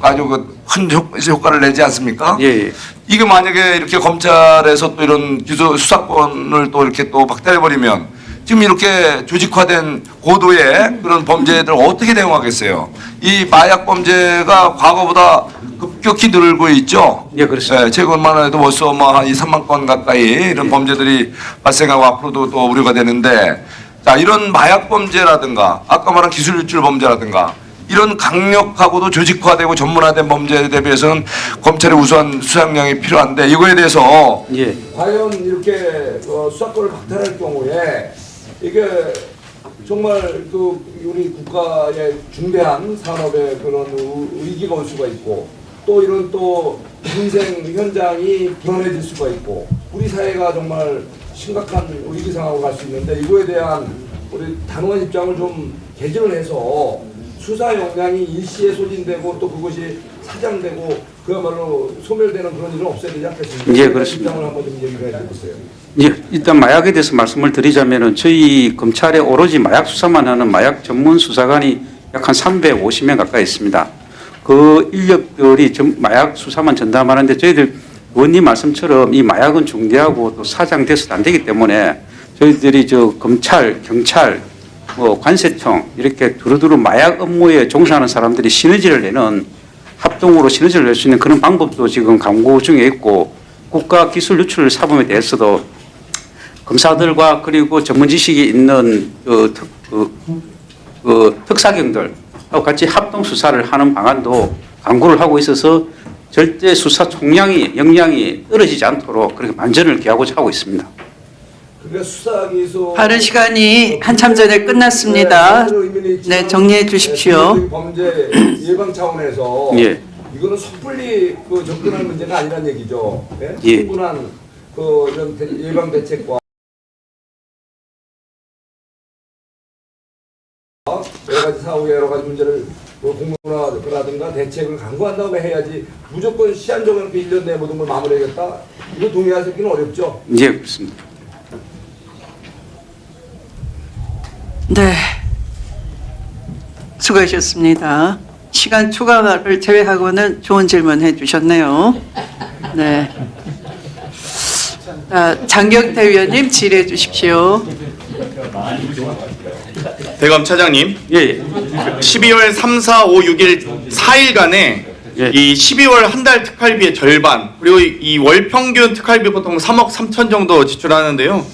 Speaker 9: 아주 큰 효과를 내지 않습니까?
Speaker 7: 예.
Speaker 9: 이게 만약에 이렇게 검찰에서 또 이런 기소 수사권을 또 이렇게 또 박탈해버리면 지금 이렇게 조직화된 고도의 그런 범죄들 어떻게 대응하겠어요? 이 마약 범죄가 과거보다 급격히 늘고 있죠.
Speaker 7: 예, 그렇습니다.
Speaker 9: 최근만 해도 벌써 한 2, 3만 건 가까이 이런 범죄들이 발생하고 앞으로도 또 우려가 되는데, 자, 이런 마약 범죄라든가 아까 말한 기술 유출 범죄라든가 이런 강력하고도 조직화되고 전문화된 범죄에 대비해서는 검찰의 우수한 수사력이 필요한데, 이거에 대해서
Speaker 7: 예.
Speaker 9: 과연 이렇게 수사권을 박탈할 경우에 이게 정말 그 우리 국가의 중대한 산업의 그런 위기가 올 수가 있고, 또 이런 또 민생 현장이 불안해질 수가 있고, 우리 사회가 정말 심각한 위기 상황으로 갈 수 있는데, 이거에 대한 우리 단호한 입장을 좀 개진을 해서 수사 역량이 일시에 소진되고 또 그것이 사장되고 그야말로 소멸되는 그런 일은 없어야 되지 않겠습니까?
Speaker 7: 예, 그렇습니다.
Speaker 9: 입장을 한번 좀 얘기해 주세요.
Speaker 7: 예, 일단 마약에 대해서 말씀을 드리자면은 저희 검찰에 오로지 마약 수사만 하는 마약 전문 수사관이 약 한 350명 가까이 있습니다. 그 인력들이 마약 수사만 전담하는데, 저희들 의원님 말씀처럼 이 마약은 중대하고 또 사장돼서도 안 되기 때문에 저희들이 검찰, 경찰, 관세청 이렇게 두루두루 마약 업무에 종사하는 사람들이 시너지를 내는, 합동으로 시너지를 낼 수 있는 그런 방법도 지금 강구 중에 있고, 국가 기술 유출 사범에 대해서도 검사들과 그리고 전문 지식이 있는 특사경들하고 같이 합동 수사를 하는 방안도 강구를 하고 있어서 절대 수사 총량이 역량이 떨어지지 않도록 그렇게 만전을 기하고자 하고 있습니다.
Speaker 9: 그러니까 수사 기소
Speaker 3: 발언 시간이 한참 전에 끝났습니다. 네, 정리해 주십시오.
Speaker 9: 범죄 예방 차원에서
Speaker 7: 예.
Speaker 9: 이거는 섣불리 접근할 문제가 아니란 얘기죠. 예?
Speaker 7: 예.
Speaker 9: 충분한 이런 예방 대책과 여러 가지 사후에 여러 가지 문제를 공론화라든가 대책을 강구한 다음에 해야지, 무조건 시한적으로 이렇게 1년 내에 모든 걸 마무리하겠다, 이거 동의하기는 어렵죠.
Speaker 7: 예, 그렇습니다.
Speaker 3: 네, 수고하셨습니다. 시간 초과를 제외하고는 좋은 질문 해주셨네요. 네, 장경태 위원님 질의해 주십시오.
Speaker 11: 대검 차장님,
Speaker 7: 예.
Speaker 11: 12월 3, 4, 5, 6일 4일간에
Speaker 7: 예.
Speaker 11: 이 12월 한 달 특활비의 절반, 그리고 이 월 평균 특활비 보통 3억 3천 정도 지출하는데요.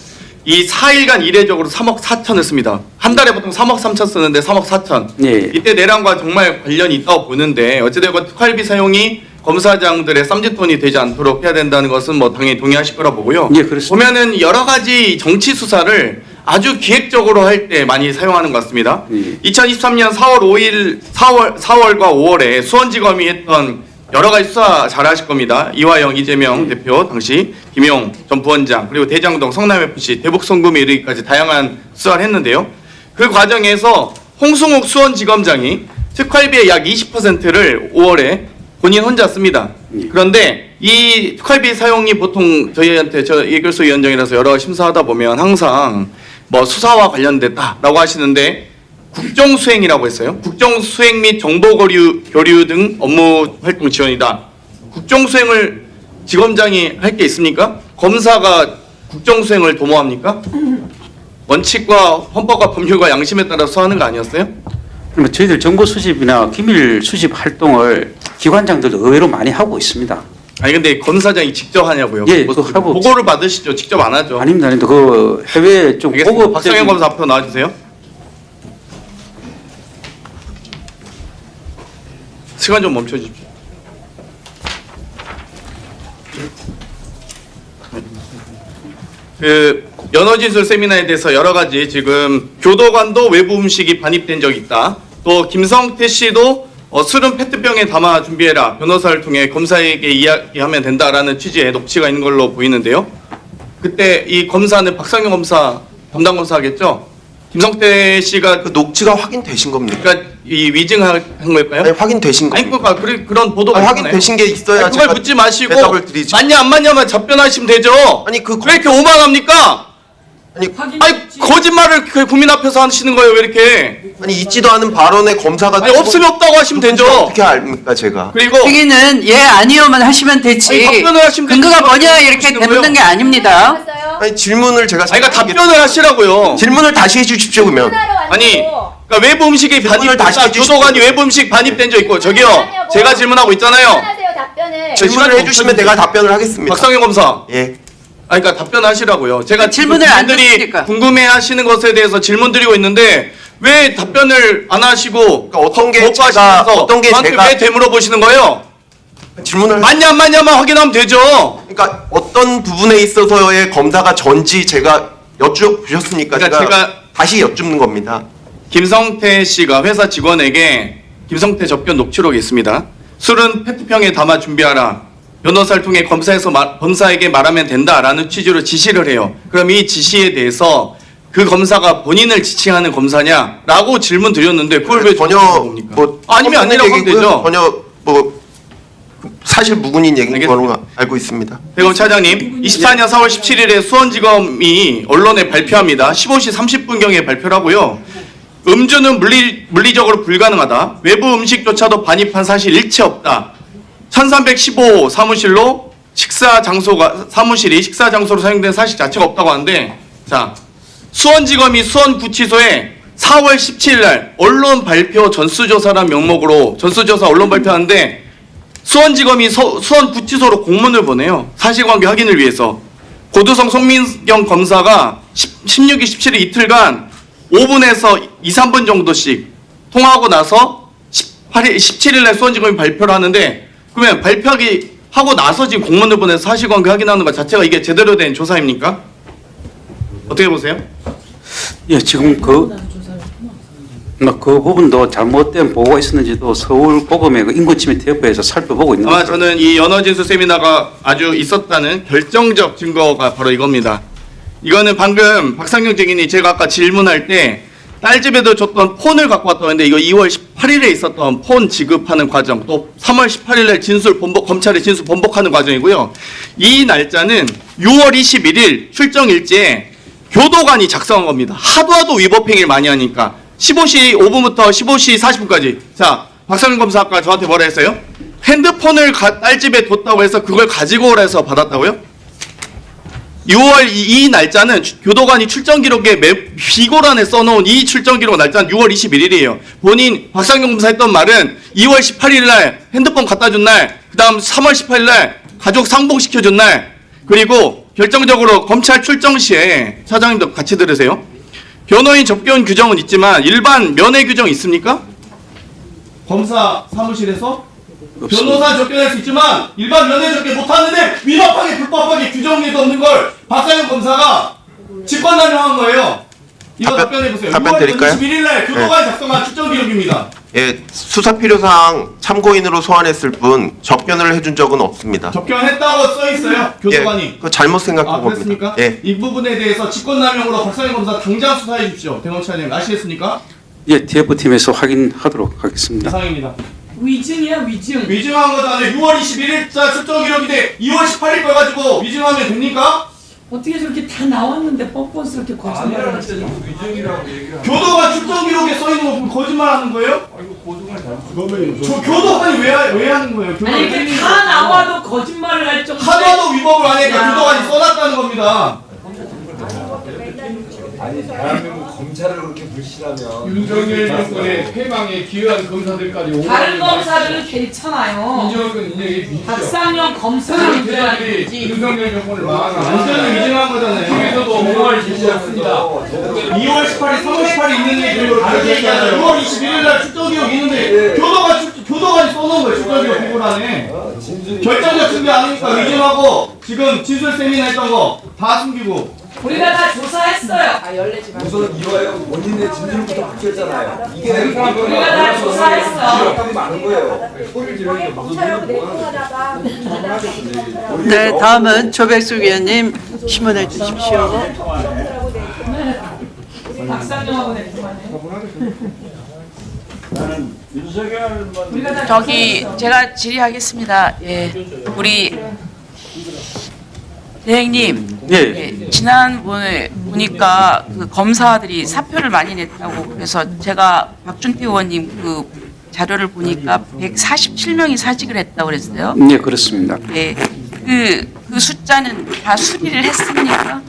Speaker 11: 이 4일간 이례적으로 3억 4천을 씁니다. 한 달에 보통 3억 3천 쓰는데 3억 4천.
Speaker 7: 예.
Speaker 11: 이때 내란과 정말 관련이 있다고 보는데, 어찌되건 특활비 사용이 검사장들의 쌈짓돈이 되지 않도록 해야 된다는 것은 당연히 동의하실 거라 보고요.
Speaker 7: 예, 그렇습니다.
Speaker 11: 보면은 여러 가지 정치 수사를 아주 기획적으로 할 때 많이 사용하는 것 같습니다. 2023년 4월과 5월에 수원지검이 했던 여러 가지 수사 잘 하실 겁니다. 이화영, 이재명 대표 당시, 김용 전 부원장, 그리고 대장동, 성남FC, 대북 송금에 이르기까지 다양한 수사를 했는데요. 그 과정에서 홍승욱 수원지검장이 특활비의 약 20%를 5월에 본인 혼자 씁니다. 그런데 이 특활비 사용이 보통 저희한테, 저 예결소 위원장이라서 여러 심사하다 보면 항상 수사와 관련됐다라고 하시는데, 국정수행이라고 했어요. 국정수행 및 정보교류 등 업무 활동 지원이다. 국정수행을 지검장이 할 게 있습니까? 검사가 국정수행을 도모합니까? 원칙과 헌법과 법률과 양심에 따라서 하는 거 아니었어요?
Speaker 7: 그러면 저희들 정보 수집이나 기밀 수집 활동을 기관장들도 의외로 많이 하고 있습니다.
Speaker 11: 아니 근데 검사장이 직접 하냐고요?
Speaker 7: 예, 그거 하고
Speaker 11: 보고를 받으시죠. 직접 안 하죠.
Speaker 7: 아닙니다. 그 해외 좀
Speaker 11: 알겠습니다.
Speaker 7: 고급
Speaker 11: 박성현 검사 앞으로 나와주세요. 시간 좀 멈춰주십시오. 그 연어진술 세미나에 대해서 여러 가지 지금 교도관도 외부 음식이 반입된 적이 있다. 또 김성태 씨도 술은 페트병에 담아 준비해라. 변호사를 통해 검사에게 이야기하면 된다라는 취지의 녹취가 있는 걸로 보이는데요. 그때 이 검사는 박성현 검사 담당 검사겠죠. 김성태 씨가
Speaker 12: 그 녹취가 확인되신 겁니까?
Speaker 11: 그러니까 이 위증한 걸까요?
Speaker 12: 아니, 확인되신 겁니까?
Speaker 11: 아니 그러니까 그런 보도가
Speaker 12: 아니,
Speaker 11: 있잖아요.
Speaker 12: 확인되신 게 있어야
Speaker 11: 그걸
Speaker 12: 제가
Speaker 11: 묻지 마시고
Speaker 12: 대답을 드리죠.
Speaker 11: 맞냐 안 맞냐만 답변하시면 되죠.
Speaker 12: 아니,
Speaker 11: 왜 이렇게 오만합니까?
Speaker 12: 아니,
Speaker 11: 거짓말을 그 국민 앞에서 하시는 거예요. 왜 이렇게?
Speaker 12: 아니 있지도 않은 발언에 검사가
Speaker 11: 아니 없으면 없다고 하시면 되죠.
Speaker 12: 어떻게 압니까 제가?
Speaker 11: 그리고
Speaker 3: 여기는 예 아니요만 하시면 되지.
Speaker 11: 아니, 답변을 하시면
Speaker 3: 근거가
Speaker 11: 되지.
Speaker 3: 뭐냐 이렇게
Speaker 11: 하시는
Speaker 3: 되묻는
Speaker 11: 거예요?
Speaker 3: 게 아닙니다.
Speaker 12: 아니 질문을 제가
Speaker 11: 그러니까 답변을 하시라고요.
Speaker 12: 질문을 다시 해주십시오 그러면.
Speaker 11: 아니, 그러니까 외부 음식이
Speaker 12: 질문을 다시
Speaker 11: 반입됐다.
Speaker 12: 해주십시오.
Speaker 11: 교도관이 외부 음식 반입된 적 있고 저기요. 제가 질문하고 있잖아요.
Speaker 12: 질문을 해주시면 내가 답변을 하겠습니다.
Speaker 11: 박상현 검사.
Speaker 12: 예.
Speaker 11: 아니, 그러니까 답변하시라고요. 제가
Speaker 3: 질문을 안
Speaker 11: 국민들이
Speaker 3: 듣습니까?
Speaker 11: 궁금해하시는 것에 대해서 질문 드리고 있는데 왜 답변을 안 하시고
Speaker 12: 그러니까 어떤 게
Speaker 11: 거부하시면서
Speaker 12: 제가 어떤 게
Speaker 11: 저한테
Speaker 12: 제가
Speaker 11: 왜 되물어 보시는 거예요?
Speaker 12: 질문을
Speaker 11: 맞냐 안 맞냐만 확인하면 되죠.
Speaker 12: 그러니까 어떤 부분에 있어서의 검사가 전지 제가 여쭈보셨으니까
Speaker 11: 그러니까 제가
Speaker 12: 다시 여쭙는 겁니다.
Speaker 11: 김성태 씨가 회사 직원에게 김성태 접견 녹취록이 있습니다. 술은 페트병에 담아 준비하라. 변호사를 통해 검사에게 말하면 된다라는 취지로 지시를 해요. 그럼 이 지시에 대해서 그 검사가 본인을 지칭하는 검사냐라고 질문 드렸는데 그걸 왜
Speaker 12: 전혀
Speaker 11: 봅니까?
Speaker 12: 뭐
Speaker 11: 아니면 아니라고 하면
Speaker 12: 얘기고요.
Speaker 11: 되죠.
Speaker 12: 전혀 뭐 사실 무근인 얘기인 걸로 알고 있습니다.
Speaker 11: 대검 차장님, 24년 4월 17일에 수원지검이 언론에 발표합니다. 15시 30분경에 발표를 하고요. 음주는 물리적으로 불가능하다. 외부 음식조차도 반입한 사실 일체 없다. 1315 사무실로 사무실이 식사 장소로 사용된 사실 자체가 없다고 하는데, 자, 수원지검이 수원구치소에 4월 17일 날 언론 발표 전수조사란 명목으로 전수조사 언론 발표하는데 수원지검이 수원구치소로 공문을 보내요. 사실관계 확인을 위해서. 고두성 송민경 검사가 16일, 17일 이틀간 5분에서 2, 3분 정도씩 통화하고 나서 17일 날 수원지검이 발표를 하는데 그러면 하고 나서 지금 공문을 보내서 사실관계 확인하는 것 자체가 이게 제대로 된 조사입니까? 어떻게 보세요?
Speaker 7: 예, 지금 그 부분도 잘못된 보고가 있었는지도 서울고검의 그 인권침해대업부에서 살펴보고 있는
Speaker 11: 아마
Speaker 7: 거죠.
Speaker 11: 저는 이 연어진수 세미나가 아주 있었다는 결정적 증거가 바로 이겁니다. 이거는 방금 박상경 증인이 제가 아까 질문할 때 딸 집에도 줬던 폰을 갖고 왔다고 했는데 이거 2월 18일에 있었던 폰 지급하는 과정, 또 3월 18일에 검찰에 진술 번복하는 과정이고요. 이 날짜는 6월 21일 출정 일지에 교도관이 작성한 겁니다. 하도 위법행위를 많이 하니까 15시 5분부터 15시 40분까지. 자, 박상현 검사 아까 저한테 뭐라 했어요? 핸드폰을 딸 집에 뒀다고 해서 그걸 가지고 오라 해서 받았다고요? 6월 이 날짜는 교도관이 출정 기록에 비고란에 써놓은 이 출정 기록 날짜는 6월 21일이에요. 본인 박상경 검사 했던 말은 2월 18일 날 핸드폰 갖다 준 날, 그 다음 3월 18일 날 가족 상봉시켜준 날, 그리고 결정적으로 검찰 출정 시에 차장님도 같이 들으세요. 변호인 접견 규정은 있지만 일반 면회 규정이 있습니까? 검사 사무실에서? 변호사 접견할 수 있지만 일반 면회 접견 못하는데 위법하게 불법하게 규정에도 없는 걸 박상현 검사가 직권남용한 거예요. 이거 답변해보세요.
Speaker 12: 답변 드릴까요?
Speaker 11: 21일 날 교도관이 작성한 출정 기록입니다.
Speaker 12: 예, 수사 필요사항 참고인으로 소환했을 뿐 접견을 해준 적은 없습니다.
Speaker 11: 접견했다고 써 있어요. 교도관이.
Speaker 12: 예, 그 잘못 생각한 겁니다.
Speaker 11: 그렇습니까?
Speaker 12: 예.
Speaker 11: 이 부분에 대해서 직권남용으로 박상현 검사 당장 수사해 주십시오. 대검찰님 아시겠습니까?
Speaker 7: 예, TF팀에서 확인하도록 하겠습니다.
Speaker 11: 이상입니다.
Speaker 5: 위증이야 위증.
Speaker 11: 위증한 거도 아니고 6월 21일자 출정 기록인데 2월 18일 거 가지고 위증하면 됩니까?
Speaker 5: 어떻게 저렇게 다 나왔는데 뻔뻔스럽게 거짓말을 하지?
Speaker 11: 교도관 출정 기록에 써 있는 거 보면 거짓말 하는 거예요? 저 교도관이 왜 하는 거예요?
Speaker 5: 아니 이렇게 다 나와도 거짓말을 할 정도로
Speaker 11: 하나도 위법을 안 하니까 교도관이 써놨다는 겁니다.
Speaker 13: 아니 대한민국 검찰을 그렇게 불신하면
Speaker 14: 윤석열 정권의 패망에 기여한 검사들까지
Speaker 5: 다른 검사들은 괜찮아요.
Speaker 14: 인정이
Speaker 5: 박상현 검사는
Speaker 14: 대한민국이 윤석열 정권을 망하는
Speaker 11: 완전히 위증한 거잖아요.
Speaker 14: 중에서도 옹호할 제시였습니다.
Speaker 11: 2월 18일, 3월 18일 있는 얘기를 다르게 얘기하잖아요. 6월 21일 날 출정 기록 있는데 교도관이 써놓은 거예요. 출정 기록 비고란에. 결정적 준비 아닙니까? 위증하고 지금 진술 세미나 했던 거 다 숨기고.
Speaker 5: 우리가 다 조사했어요.
Speaker 13: 우선 이와요 원인의 진술부터 바뀌었잖아요. 이게
Speaker 5: 우리가 다 조사했어.
Speaker 13: 기록하기 많은 거예요. 소리를 지르는 게 무슨
Speaker 3: 네, 다음은 조백수 위원님 신문해 주십시오.
Speaker 5: 박상영하고 냈구만요.
Speaker 15: 저기 제가 질의하겠습니다. 예, 우리 대행님,
Speaker 7: 예.
Speaker 15: 지난번에 보니까 그 검사들이 사표를 많이 냈다고 그래서 제가 박준태 의원님 그 자료를 보니까 147명이 사직을 했다고 그랬어요.
Speaker 7: 네, 그렇습니다.
Speaker 15: 네. 그 숫자는 다 수리를 했습니까?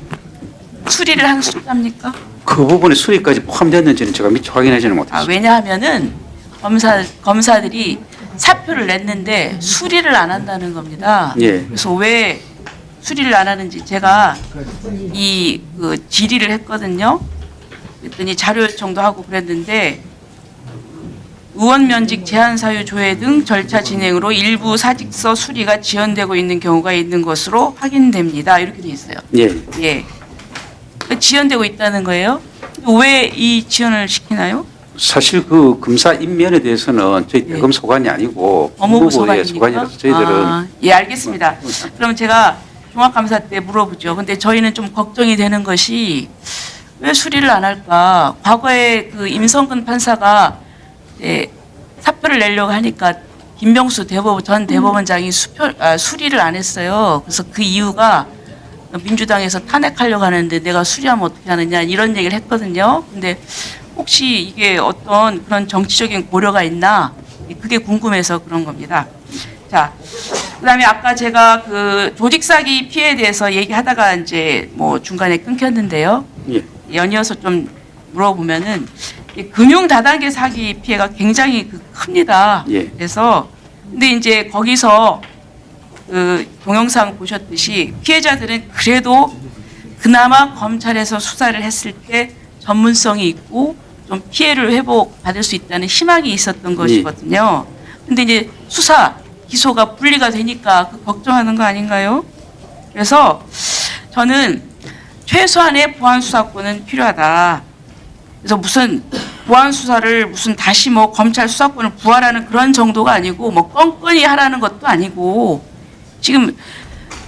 Speaker 15: 수리를 한 숫자입니까?
Speaker 7: 그 부분에 수리까지 포함됐는지는 제가 미처 확인하지는 못했습니다.
Speaker 15: 왜냐하면은 검사들이 사표를 냈는데 수리를 안 한다는 겁니다.
Speaker 7: 예.
Speaker 15: 그래서 왜 수리를 안 하는지 제가 그 질의를 했거든요. 그랬더니 자료 요청도 하고 그랬는데 의원 면직 제한 사유 조회 등 절차 진행으로 일부 사직서 수리가 지연되고 있는 경우가 있는 것으로 확인됩니다. 이렇게 돼 있어요.
Speaker 7: 예.
Speaker 15: 예. 지연되고 있다는 거예요? 왜 이 지연을 시키나요?
Speaker 7: 사실 그 검사 임면에 대해서는 저희 대검 소관이 아니고
Speaker 15: 법무부
Speaker 7: 법무부의
Speaker 15: 소관입니까?
Speaker 7: 소관이라서 저희들은
Speaker 15: 예, 알겠습니다. 그럼 제가 종합감사 때 물어보죠. 근데 저희는 좀 걱정이 되는 것이 왜 수리를 안 할까? 과거에 그 임성근 판사가 사표를 내려고 하니까 김병수 전 대법원장이 수리를 안 했어요. 그래서 그 이유가 민주당에서 탄핵하려고 하는데 내가 수리하면 어떻게 하느냐 이런 얘기를 했거든요. 근데 혹시 이게 어떤 그런 정치적인 고려가 있나? 그게 궁금해서 그런 겁니다. 자, 그다음에 아까 제가 그 조직 사기 피해에 대해서 얘기하다가 이제 뭐 중간에 끊겼는데요.
Speaker 7: 예.
Speaker 15: 연이어서 좀 물어보면은 이 금융 다단계 사기 피해가 굉장히 큽니다.
Speaker 7: 예.
Speaker 15: 그래서 근데 이제 거기서 그 동영상 보셨듯이 피해자들은 그래도 그나마 검찰에서 수사를 했을 때 전문성이 있고 좀 피해를 회복받을 수 있다는 희망이 있었던 것이거든요. 근데 이제 기소가 분리가 되니까 걱정하는 거 아닌가요? 그래서 저는 최소한의 보안 수사권은 필요하다. 그래서 무슨 보안 수사를 무슨 다시 뭐 검찰 수사권을 부활하는 그런 정도가 아니고 뭐 껌껌이 하라는 것도 아니고 지금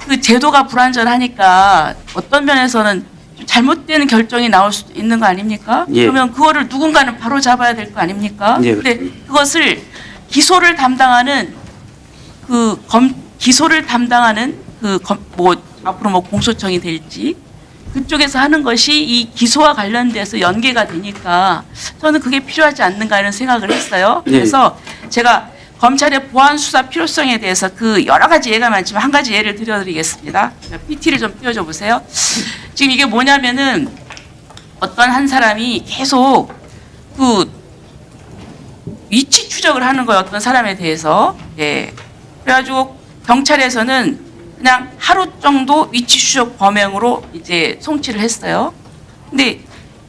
Speaker 15: 그 제도가 불완전하니까 어떤 면에서는 좀 잘못된 결정이 나올 수도 있는 거 아닙니까?
Speaker 7: 예.
Speaker 15: 그러면 그거를 누군가는 바로 잡아야 될 거 아닙니까?
Speaker 7: 예,
Speaker 15: 근데
Speaker 7: 그렇습니다.
Speaker 15: 그것을 기소를 담당하는 뭐 앞으로 뭐 공소청이 될지 그쪽에서 하는 것이 이 기소와 관련돼서 연계가 되니까 저는 그게 필요하지 않는가 이런 생각을 했어요.
Speaker 7: 예.
Speaker 15: 그래서 제가 검찰의 보안 수사 필요성에 대해서 그 여러 가지 예가 많지만 한 가지 예를 들어드리겠습니다. PT를 좀 띄워줘 보세요. 지금 이게 뭐냐면은 어떤 한 사람이 계속 그 위치 추적을 하는 거예요. 어떤 사람에 대해서. 예. 그래가지고 경찰에서는 그냥 하루 정도 위치 추적 범행으로 이제 송치를 했어요. 근데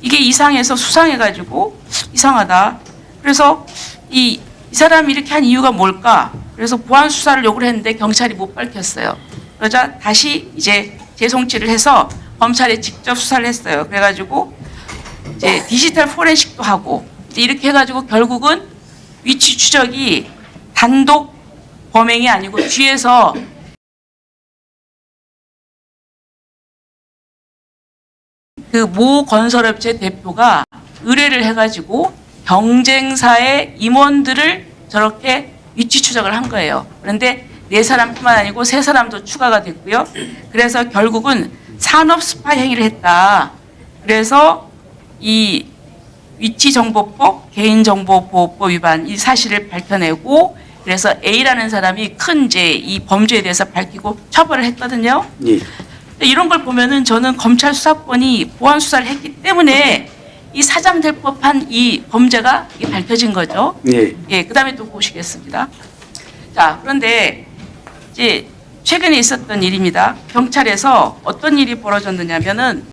Speaker 15: 이게 이상해서 수상해가지고 이상하다. 그래서 이 사람이 이렇게 한 이유가 뭘까? 그래서 보안 수사를 요구를 했는데 경찰이 못 밝혔어요. 그러자 다시 이제 재송치를 해서 검찰에 직접 수사를 했어요. 그래가지고 이제 디지털 포렌식도 하고 이제 이렇게 해가지고 결국은 위치 추적이 단독 범행이 아니고 뒤에서 그 모 건설업체 대표가 의뢰를 해가지고 경쟁사의 임원들을 저렇게 위치 추적을 한 거예요. 그런데 4사람뿐만 아니고 3사람도 추가가 됐고요. 그래서 결국은 산업 스파이 행위를 했다. 그래서 이 위치정보법, 개인정보보호법 위반 이 사실을 밝혀내고 그래서 A라는 사람이 큰 이제 이 범죄에 대해서 밝히고 처벌을 했거든요.
Speaker 7: 예.
Speaker 15: 이런 걸 보면은 저는 검찰 수사권이 보안 수사를 했기 때문에 이 사장될 법한 이 범죄가 이게 밝혀진 거죠.
Speaker 7: 예.
Speaker 15: 예, 그다음에 또 보시겠습니다. 자, 그런데 이제 최근에 있었던 일입니다. 경찰에서 어떤 일이 벌어졌느냐면은